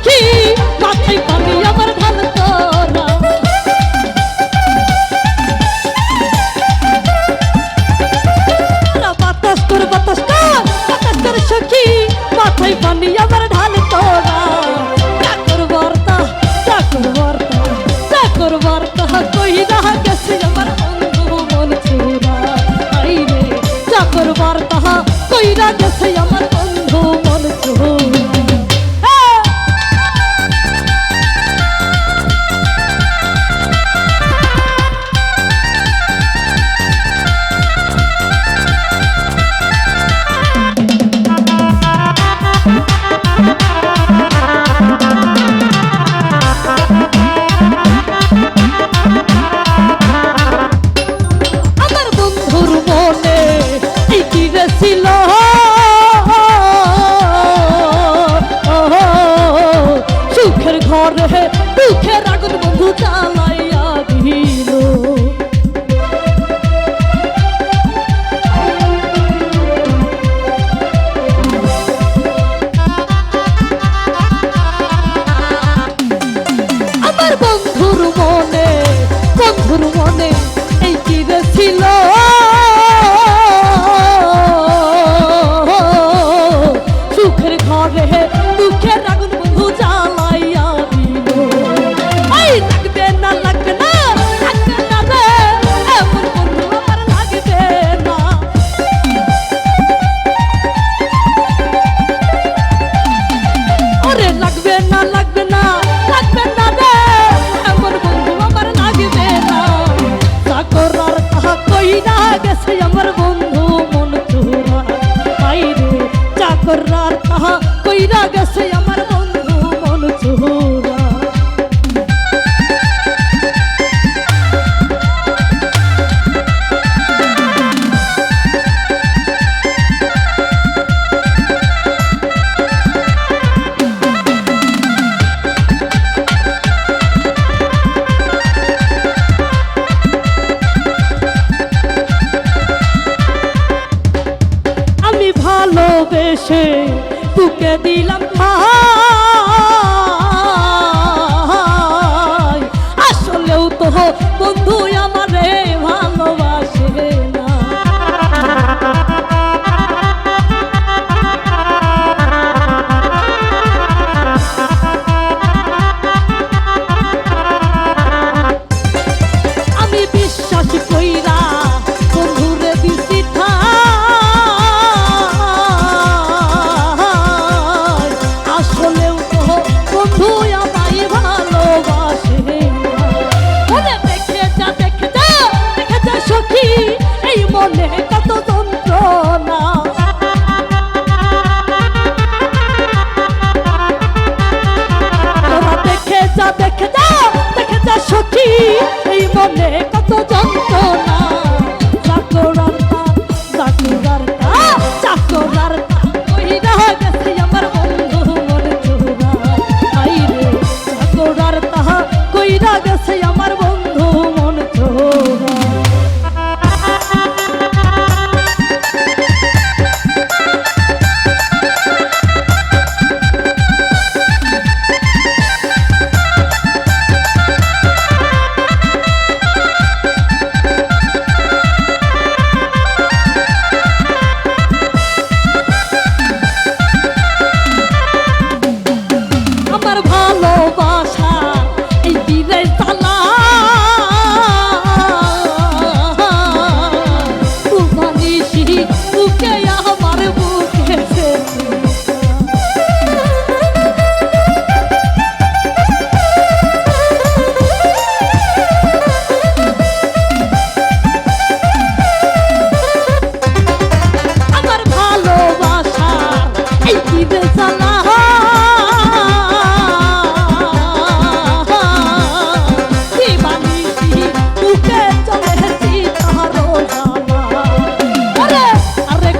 সখী মাথায় পানি আমার ঢাল তোরা বাতাস কর সখী মাথায় পানি আমার ঢাল তোরা চাকর বার্তা কইরা গেছে আমার বন্ধু মন চোরা আইরে চাকর বার্তা কইরা গেছে আমার বন্ধু মন চোরা ছিল সুখের ঘরে দুঃখের আগুন বন্ধু জ্বালাইয়া দিল আমার বন্ধুর মনে এই কি ছিল দুঃখের আগুন বন্ধু জ্বালাইয়া দিল লাগবে না রে এমন বন্ধু আমার লাগবে না ওরে লাগবে না রে এমন বন্ধু আমার লাগবে না চাকর আর তাহা কইরা গেছে আমার বন্ধু মন চোরা আইরে চাকর আর তাহা কইরা গেছে আমার বন্ধু মন চোরা আমি ভালোবেসে তোকে দিলাম ভাই আসলেও তো বন্ধু আমারে ভালোবাসে না আমি বিশ্বাস কইরা বন্ধুরে দিছি বন্ধু আমায় ভালোবাসে দেখে যা সখী এই মনে কত যন্ত্রণা দেখে যা সখী এই মনে কত যন্ত্রণা চাকরার কইরা গেছে আমার বন্ধু মন চোরা আইরে চাকরার তাহা কইরা গেছে আমার বন্ধু মন চোরা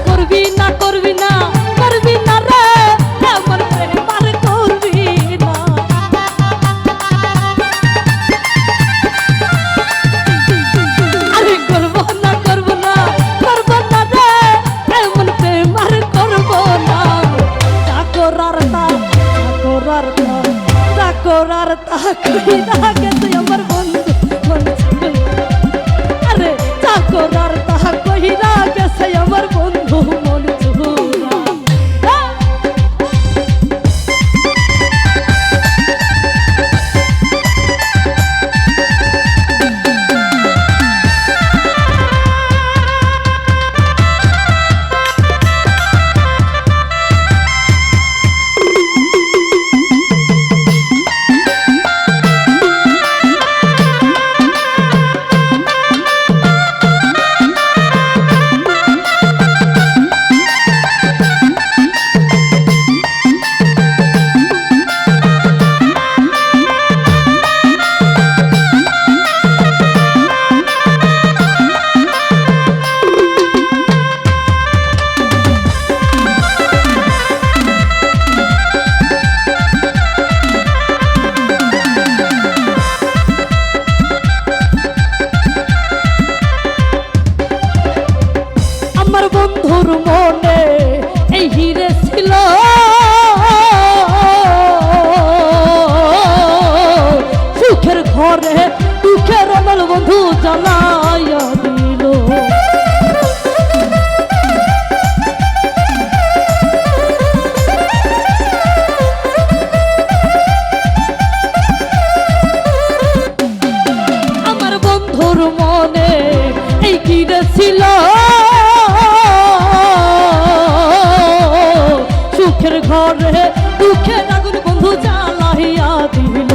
করবি না করবি কইরা গেছে আমার বন্ধু মন চুরা। আরে চাকর আর তাহা কইরা গেছে আমার বন্ধু মন চুরা। আমার বন্ধুর মনে এই হিরে ছিল, সুখের ঘরে দুঃখের আমার বন্ধু জ্বালাইয়া দিল। আমার বন্ধুর মনে এই হিরে ছিল, সুখের ঘরে দুঃখের আগুন বন্ধু জ্বালাইয়া দিল।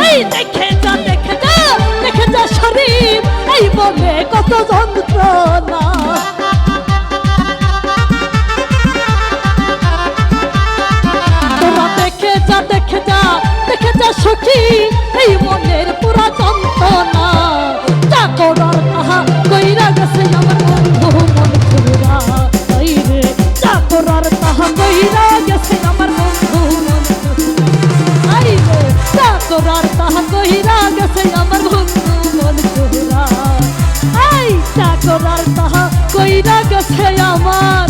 এই দেখে যা দেখে যা দেখে যা শরীর, এই মনে কত যন্ত্রণা। তোরা দেখে যা দেখে যা দেখে যা সখী, এই মনের পুরা যন্ত্রণা। চাকর আর তাহা কইরা গেছে আমার বন্ধু মন চুরা। এই রে চাকর আর তাহা কইরা গেছে আমার বন্ধু মন চুরা। এই রে চাকর আর তাহা কইরা গেছে আমার বন্ধু মন চুরা। এই চাকর আর তাহা কইরা গেছে আমার